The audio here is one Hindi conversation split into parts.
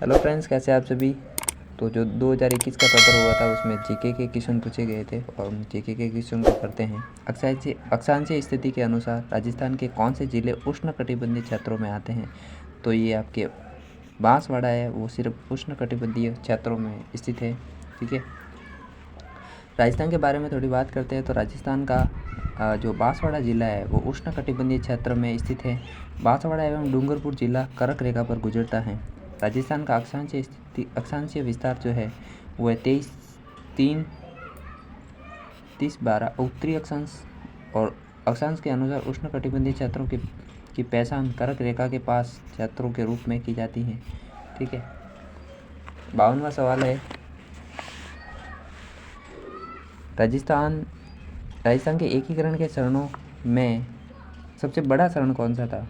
हेलो फ्रेंड्स, कैसे आप सभी। तो जो 2021 का पेपर हुआ था उसमें जीके के क्वेश्चन पूछे गए थे और हम जीके के क्वेश्चन को करते हैं। अक्षांशीय स्थिति के अनुसार राजस्थान के कौन से जिले उष्णकटिबंधीय क्षेत्रों में आते हैं। तो ये आपके बांसवाड़ा है, वो सिर्फ उष्णकटिबंधीय क्षेत्रों में स्थित है। ठीक है, राजस्थान के बारे में थोड़ी बात करते हैं। तो राजस्थान का जो बांसवाड़ा जिला है वो उष्णकटिबंधीय क्षेत्र में स्थित है। बांसवाड़ा एवं डूंगरपुर जिला कर्क रेखा पर गुजरता है। राजस्थान का अक्षांशीय विस्तार जो है वो है 23-12 उत्तरी अक्षांश, और अक्षांश के अनुसार उष्णकटिबंधीय क्षेत्रों की पहचान कर्क रेखा के पास क्षेत्रों के रूप में की जाती है। ठीक है, 52वां सवाल है, राजस्थान के एकीकरण के चरणों में सबसे बड़ा चरण कौन सा था।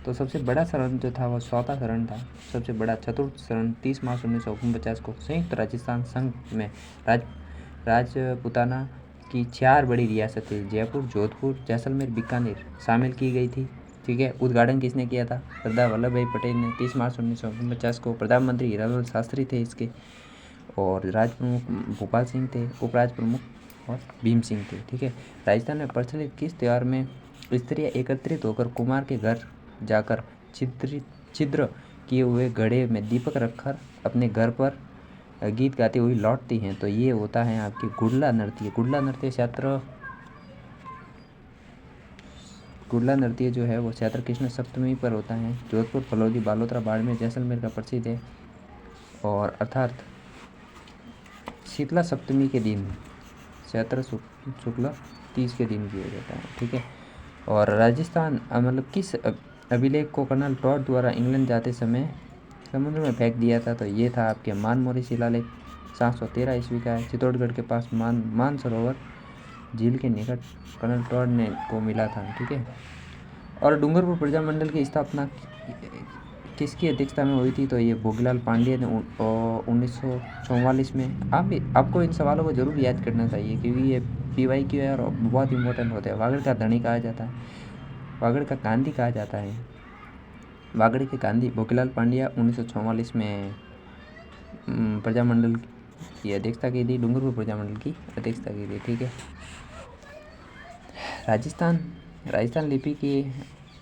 तो सबसे बड़ा चरण जो था वो 4वां चरण था। सबसे बड़ा चतुर्थ चरण 30 मार्च 1949 को संयुक्त राजस्थान संघ में राजपुताना की 4 बड़ी रियासतें जयपुर, जोधपुर, जैसलमेर, बीकानेर शामिल की गई थी। ठीक है, उद्घाटन किसने किया था। सरदार वल्लभ भाई पटेल ने 30 मार्च 1949 को। प्रधानमंत्री हीरालाल शास्त्री थे इसके, और राज प्रमुख भोपाल सिंह थे, उपराज प्रमुख और भीम सिंह थे। ठीक है, राजस्थान में प्रचलित किस त्यौहार में स्त्रियाँ एकत्रित होकर कुमार के घर जाकर छिद्र किए हुए घड़े में दीपक रखकर अपने घर पर गीत गाती हुई लौटती हैं। तो ये होता है आपकी गुड़ला नृत्य। गुड़ला नृत्य जो है वो क्षेत्र कृष्ण सप्तमी पर होता है। जोधपुर, फलौदी, बालोतरा, बाड़मेर, जैसलमेर का प्रसिद्ध है, और अर्थात शीतला सप्तमी के दिन चैत्र शुक्ल 30 के दिन किया जाता है। ठीक है, और राजस्थान मतलब किस अभिलेख को कर्नल टॉड द्वारा इंग्लैंड जाते समय समुद्र में फेंक दिया था। तो ये था आपके मानमोरी शिलालेख, 713 ईस्वी का है। चित्तौड़गढ़ के पास मानसरोवर झील के निकट कर्नल टॉड ने को मिला था। ठीक है, और डूंगरपुर प्रजामंडल की स्थापना किसकी अध्यक्षता में हुई थी। तो ये भोगीलाल पांड्या ने 1944 में। आपको इन सवालों को जरूर याद करना चाहिए क्योंकि ये PYQ है और बहुत इंपॉर्टेंट होते हैं। वागड़ का धनी कहा जाता है, वागड़ का गांधी कहा जाता है। वागड़ के गांधी भोगीलाल पांड्या 1944 में प्रजामंडल की अध्यक्षता की थी, डूंगरपुर प्रजामंडल की अध्यक्षता की थी। ठीक है, राजस्थान लिपि के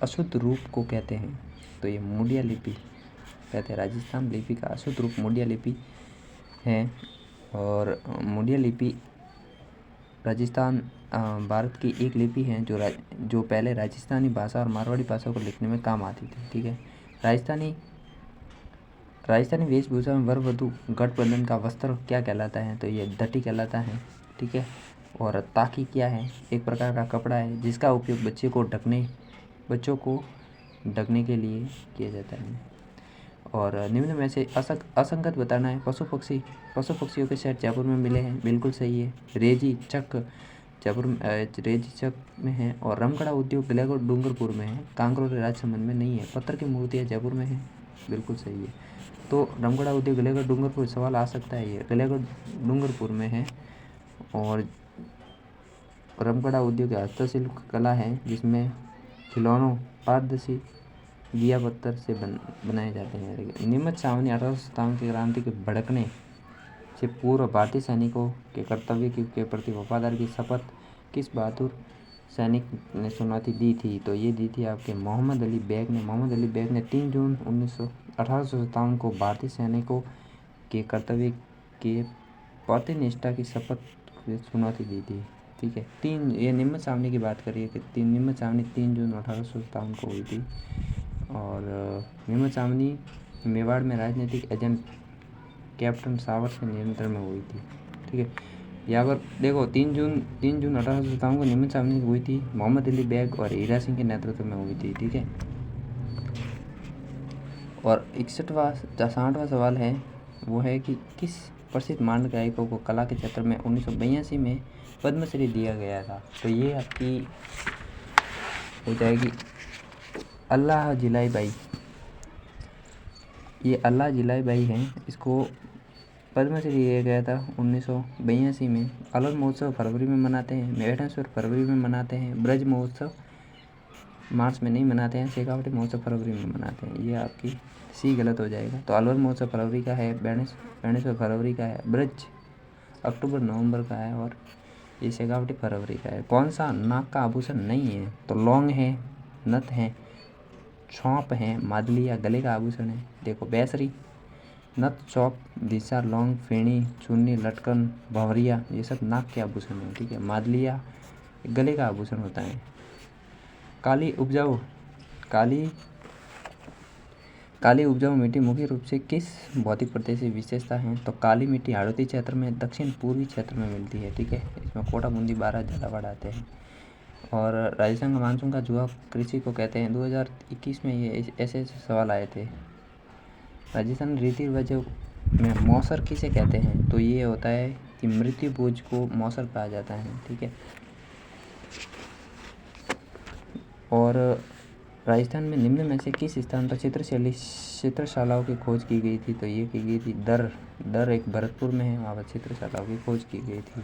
अशुद्ध रूप को कहते हैं। तो ये मुंडिया लिपि कहते हैं। राजस्थान लिपि का अशुद्ध रूप मुंडिया लिपि है, और मुंडिया लिपि राजस्थान भारत की एक लिपि है जो पहले राजस्थानी भाषा और मारवाड़ी भाषा को लिखने में काम आती थी। ठीक है, राजस्थानी वेशभूषा में वर वधू गठबंधन का वस्त्र क्या कहलाता है। तो ये धटी कहलाता है। ठीक है, और ताकी क्या है, एक प्रकार का कपड़ा है जिसका उपयोग बच्चों को ढकने के लिए किया जाता है। और निम्न में से असंगत बताना है। पशु पक्षियों के सेट जयपुर में मिले हैं, बिल्कुल सही है। रेजी चक में है, और रमकड़ा उद्योग गलेगढ़ डूंगरपुर में है। कांकरोली राजसमंद में नहीं है। पत्थर की मूर्तियाँ जयपुर में है, बिल्कुल सही है। तो रमकड़ा उद्योग गलेगढ़ डूंगरपुर सवाल आ सकता है। ये गलेगढ़ डूंगरपुर में है, और रमकड़ा उद्योग हस्तशिल्प कला है जिसमें खिलौनों पारदर्शी दिया पत्थर से बनाए जाते हैं। नीमच छावनी 1857 की क्रांति के भड़कने से पूर्व भारतीय सैनिकों के कर्तव्य के प्रति वफादारी की शपथ किस बहादुर सैनिक ने चुनौती दी थी। तो ये दी थी आपके मोहम्मद अली बेग ने 3 जून 1857 को भारतीय सैनिकों के कर्तव्य के प्रति निष्ठा की शपथ चुनौती दी थी। ठीक है, ये नीमच छावनी की बात करिए कि नीमच छावनी 3 जून 1857 को हुई थी, और नीमच छावनी मेवाड़ में राजनीतिक एजेंट कैप्टन सावर के नियंत्रण में हुई थी। ठीक है, यहाँ पर देखो 3 जून 1857 को नीमच छावनी हुई थी। मोहम्मद अली बेग और हीरा सिंह के नेतृत्व में हुई थी। ठीक है, और 60वां सवाल है वो है कि किस प्रसिद्ध मांड गायकों को कला के क्षेत्र में 1982 में पद्मश्री दिया गया था। तो ये आपकी हो जाएगी अल्लाह जिलाई बाई। ये अल्लाह जिलाई बाई हैं, इसको पद्मश्री दिया गया था 1982 में। अलवर महोत्सव फरवरी में मनाते हैं, मेघनास्वर फरवरी में मनाते हैं, ब्रज महोत्सव मार्च में नहीं मनाते हैं, शेखावटी महोत्सव फरवरी में मनाते हैं। ये आपकी सी गलत हो जाएगा। तो अलवर महोत्सव फरवरी का है, बेणेश्वर फरवरी का है, ब्रज अक्टूबर नवंबर का है और ये शेखावटी फरवरी का है। कौन सा नाक का आभूषण नहीं है? तो लौंग है, नथ है, छौंप है, मादलिया गले का आभूषण है। देखो बेसरी, नथ, चौप, दिशा, लौंग, फेणी, चुन्नी, लटकन, भंवरिया ये सब नाक के आभूषण है। ठीक है, मादलिया गले का आभूषण होता है। काली उपजाऊ मिट्टी मुख्य रूप से किस भौतिक प्रदेश की विशेषता है? तो काली मिट्टी हाड़ौती क्षेत्र में, दक्षिण पूर्वी क्षेत्र में मिलती है। ठीक है, इसमें कोटा, बूंदी, बारा, झालावाड़ आते हैं। और राजस्थान का मानसून का जुआ कृषि को कहते हैं। 2021 में ये ऐसे सवाल आए थे। राजस्थान रीति रिवाजों में मौसर किसे कहते हैं? तो ये होता है कि मृत्यु भोज को मौसर कहा जाता है। ठीक है, और राजस्थान में निम्न में से किस स्थान पर चित्रशालाओं की खोज की गई थी? तो ये की गई थी दर एक भरतपुर में है, वहाँ पर चित्रशालाओं की खोज की गई थी।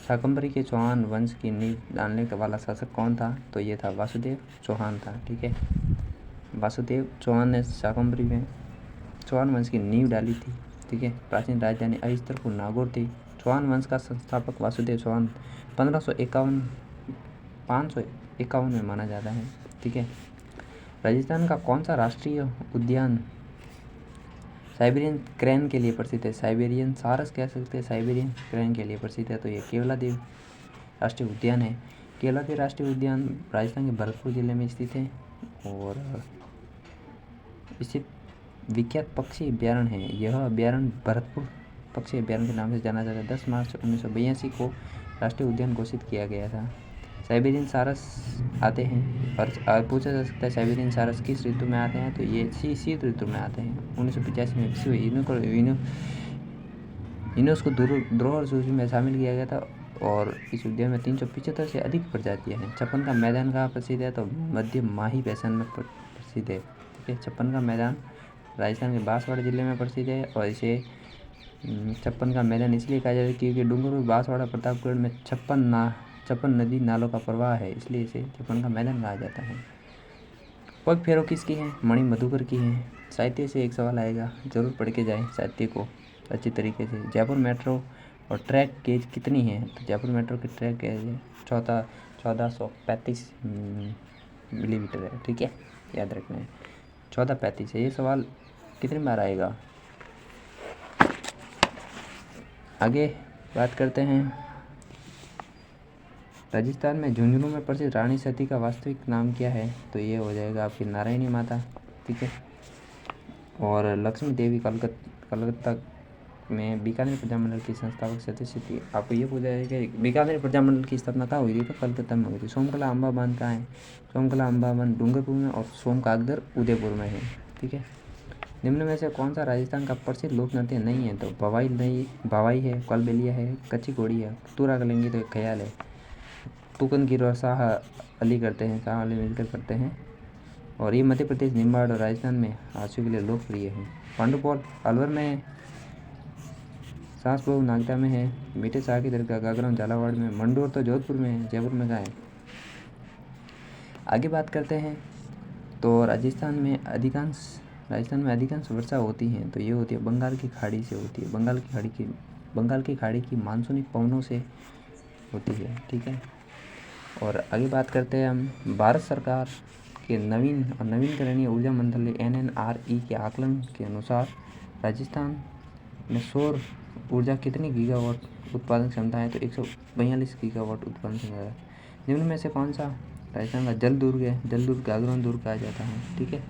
शाकंभरी के चौहान वंश की नींव डालने वाला शासक कौन था? तो ये था वासुदेव चौहान था। ठीक है, वासुदेव चौहान ने शाकंभरी में चौहान वंश की नींव डाली थी। ठीक है, प्राचीन राजधानी अहिस्तरपुर नागौर थी। चौहान वंश का संस्थापक वासुदेव चौहान 551 में माना जाता है। ठीक है, राजस्थान का कौन सा राष्ट्रीय उद्यान साइबेरियन क्रेन के लिए प्रसिद्ध है? साइबेरियन सारस कह सकते हैं, साइबेरियन क्रेन के लिए प्रसिद्ध है। तो ये केवलादेव राष्ट्रीय उद्यान है। केवलादेव राष्ट्रीय उद्यान राजस्थान के भरतपुर जिले में स्थित है और स्थित विख्यात पक्षी अभ्यारण्य है। यह अभ्यारण्य भरतपुर पक्षी अभ्यारण्य के नाम से जाना जाता है। 10 मार्च 1982 को राष्ट्रीय उद्यान घोषित किया गया था। साइबेरियन सारस आते हैं और पूछा जा सकता है साइबेरियन सारस किस ऋतु में आते हैं? तो ये शीत ऋतु में आते हैं। 1985 में विश्व यूनेस्को धरोहर सूची में शामिल किया गया था और इस उद्यान में 375 से अधिक प्रजातियां हैं। छप्पन का मैदान कहाँ प्रसिद्ध है? तो मध्य माही बैसन में प्रसिद्ध है। ठीक है, छप्पन का मैदान राजस्थान के बांसवाड़ा जिले में प्रसिद्ध है और इसे छप्पन का मैदान इसलिए कहा जाता है क्योंकि डूंगरपुर, बांसवाड़ा, प्रतापगढ़ में छप्पन नदी नालों का प्रवाह है, इसलिए इसे छप्पन का मैदान कहा जाता है। पग फेरो किसकी है? मणि मधुकर की है। साहित्य से एक सवाल आएगा, जरूर पढ़ के जाएं साहित्य को अच्छी तरीके से। जयपुर मेट्रो और ट्रैक गेज कितनी है? तो जयपुर मेट्रो की ट्रैक गेज है 1435 मिलीमीटर है। ठीक है, याद रखना है 1435 है। ये सवाल कितनी बार आएगा? आगे बात करते हैं। राजस्थान में झुंझुनू में प्रसिद्ध रानी सती का वास्तविक नाम क्या है? तो ये हो जाएगा आपकी नारायणी माता। ठीक है, और लक्ष्मी देवी कलकत्ता में बीकानेर प्रजामंडल की संस्थापक सदस्य थी। आपको ये पूछा है कि बीकानेर प्रजामंडल की स्थापना कहाँ हुई थी? तो कलकत्ता में हुई थी। सोमकला अम्बा बांध कहाँ है? सोमकला अम्बा बांध डूंगरपुर में और सोमकागदर उदयपुर में है। ठीक है, निम्न में से कौन सा राजस्थान का प्रसिद्ध लोक नृत्य नहीं है? तो भवाई है, कलबेलिया है, कच्ची घोड़ी है, तुरा कलेंगी तो एक ख्याल है। टूकन गिर और शाह अली मिलकर करते हैं और ये मध्य प्रदेश, निम्बाड़ और राजस्थान में हाथियों के लिए लोकप्रिय है। पांडुपौल अलवर में है, सासबहू नागदा में है, मीठे शाह की दरगाह गागराम झालावाड़ में, मंडोर तो जोधपुर में है, जयपुर में कहाँ है? आगे बात करते हैं। तो राजस्थान में अधिकांश वर्षा होती है तो ये होती है बंगाल की खाड़ी से होती है। बंगाल की खाड़ी की मानसूनी पवनों से होती है। ठीक है, और आगे बात करते हैं हम। भारत सरकार के नवीन और नवीनकरणीय ऊर्जा मंत्रालय NNRE के आकलन के अनुसार राजस्थान में सौर ऊर्जा कितनी गीगावाट उत्पादन क्षमता है? तो 142 गीगावाट उत्पादन क्षमता है। निम्न में से कौन सा राजस्थान का जल दुर्ग है? जल दुर्ग गागरोन दुर्ग कहा जाता है। ठीक है,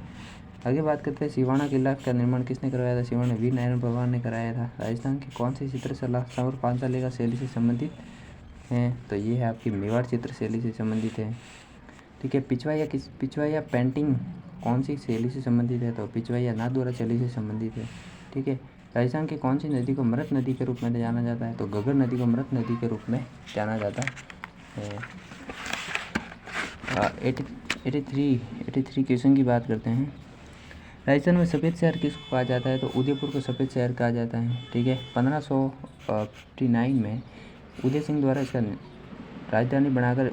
आगे बात करते हैं। सिवाना किला का निर्माण किसने करवाया था? सिवाना वीर नारायण पवार ने कराया था। राजस्थान की कौन सी चित्रकला सौर पांचाली शैली से संबंधित है? तो ये है आपकी मेवाड़ चित्र शैली से संबंधित है। ठीक है, पिछवा या पेंटिंग कौन सी शैली से संबंधित है? तो पिछवा या नाथद्वारा शैली से संबंधित है। ठीक है, राजस्थान की कौन सी नदी को मृत नदी के रूप में जाना जाता है? तो घग्गर नदी को मृत नदी के रूप में जाना जाता है। 83 क्वेश्चन की बात करते हैं। राजस्थान में सफ़ेद शहर किसको कहा जाता है? तो उदयपुर को सफ़ेद शहर कहा जाता है। ठीक है, 1559 में उदय सिंह द्वारा इसका राजधानी बनाकर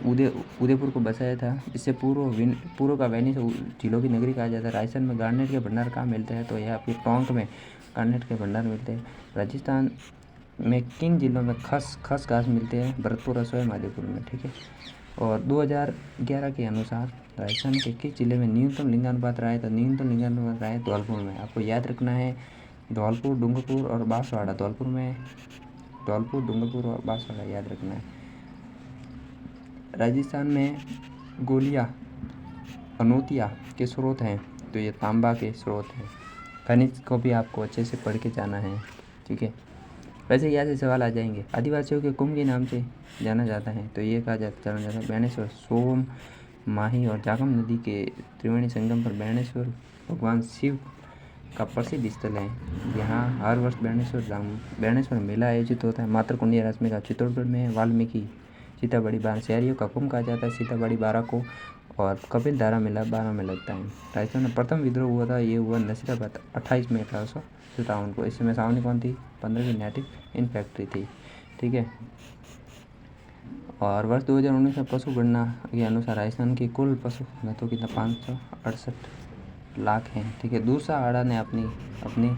उदयपुर को बसाया था। इससे पूर्व का वेनिस झीलों की नगरी कहा जाता है। राजस्थान में गार्नेट के भंडार कहाँ मिलते हैं, तो यह आपके टोंक में गार्नेट के भंडार मिलते हैं। राजस्थान में किन जिलों में खस घास मिलते हैं, भरतपुर और सवाई माधोपुर में, ठीक है। और 2011 के अनुसार राजस्थान के किस जिले में न्यूनतम लिंगानुपात रहा है, तो न्यूनतम लिंगानुपात रहा है धौलपुर में। आपको याद रखना है धौलपुर, डूंगरपुर और बांसवाड़ा। धौलपुर, डूंगरपुर और बांसवाड़ा याद रखना है। राजस्थान में गोलियां, अनोतिया के स्रोत हैं, तो ये तांबा के स्रोत हैं। खनिज को भी आपको अच्छे से पढ़ के जाना है, ठीक है। वैसे यहाँ से सवाल आ जाएंगे। आदिवासियों के कुंभ के नाम से जाना जाता है, तो ये जाना जाता है बेणेश्वर। सोम, माही और जागम नदी के त्रिवेणी संगम पर बेणेश्वर भगवान शिव का प्रसिद्ध स्थल है। यहाँ हर वर्ष बेणेश्वर मेला आयोजित होता है। मातृ कुंडिया रश्मि का चित्तौड़गढ़ में है। वाल्मीकि सीताबड़ी 12 शहरियों का कुंभ कहा जाता है सीताबड़ी 12 को, और कपिल धारा मेला 12 में लगता है। राजस्थान में प्रथम विद्रोह हुआ था, ये हुआ नसीराबाद 28 मई 1857 को। इसमें सावनी कौन थी, 15वीं नेटिव इन्फेंट्री थी, ठीक है। और वर्ष 2019 में पशु गणना के अनुसार राजस्थान की कुल पशु घनत्व कितना 568 लाख हैं, ठीक है। दूसरा आड़ा ने अपनी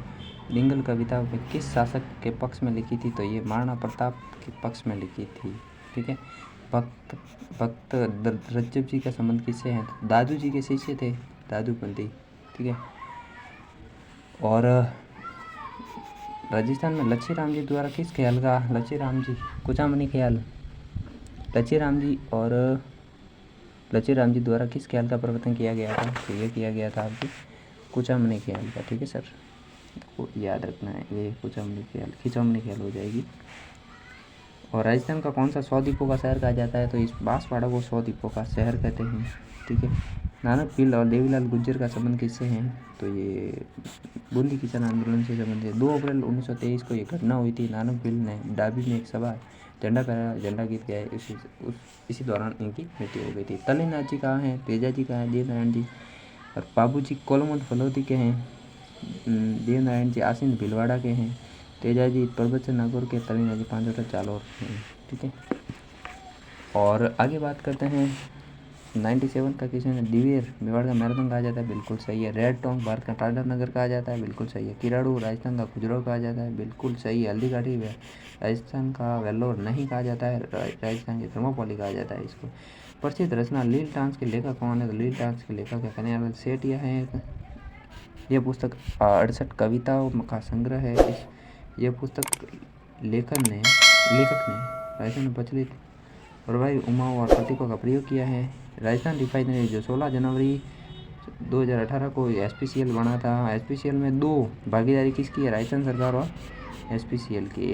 डिंगल कविता में किस शासक के पक्ष में लिखी थी, तो ये महाराणा प्रताप के पक्ष में लिखी थी, ठीक है। भक्त रज्जब जी का संबंध किससे है, दादू जी के शिष्य थे, दादूपंथी, ठीक है। और राजस्थान में लच्छीराम जी द्वारा किस ख्याल का, लच्छीराम जी कुचामनी ख्याल, लच्छीराम जी द्वारा किस ख्याल का प्रवर्तन किया गया था, तो ये किया गया था आपकी कुचामनी ख्याल का, ठीक है सर, याद रखना है। ये खिचौमनी ख्याल हो जाएगी। और राजस्थान का कौन सा 100 द्वीपों का शहर कहा जाता है, तो इस बांसवाड़ा को 100 द्वीपों का शहर कहते हैं, ठीक है। नानक भील और देवीलाल गुर्जर का संबंध किससे है, तो ये बूंदी किसान आंदोलन से संबंधित है। 2 अप्रैल 1923 को ये घटना हुई थी। नानक भील ने डाबी में एक सभा झंडा फहराया, झंडा गिर गया, इसी दौरान इनकी मृत्यु हो गई थी। तलेनाथ जी कहाँ हैं, तेजा जी कहाँ हैं, देवनारायण जी। और बाबू जी कोलमंड फलोदी के हैं, देवनारायण जी आसिंद भीलवाड़ा के हैं, तेजा जी प्रवचन नागौर के, तलेनाथ जी पांचोटा जालौर हैं, ठीक है। और आगे बात करते हैं 97 का क्वेश्चन है। दिवेर मेवाड़ का मैराथन कहा जाता है, बिल्कुल सही है। रेड टोंक भारत का टाडर नगर कहा जाता है, बिल्कुल सही है। किराड़ू राजस्थान का खुजराहो कहा जाता है, बिल्कुल सही है। हल्दीघाटी राजस्थान का वेल्लोर नहीं कहा जाता है, राजस्थान की थर्मोपोली कहा जाता है इसको। प्रसिद्ध रचना लील टांस के लेखक कौन है, तो लील टांस के लेखक है कन्हैयालाल सेठिया है। यह पुस्तक 68 कविताओं का संग्रह है। यह पुस्तक लेखक ने राजस्थान में प्रचलित प्रवाही उमाओं और प्रतीकों का प्रयोग किया है। राजस्थान रिफाइनरी जो 16 जनवरी 2018 को SPCL बना था, SPCL में 2 भागीदारी किसकी है, राजस्थान सरकार और SPCL की।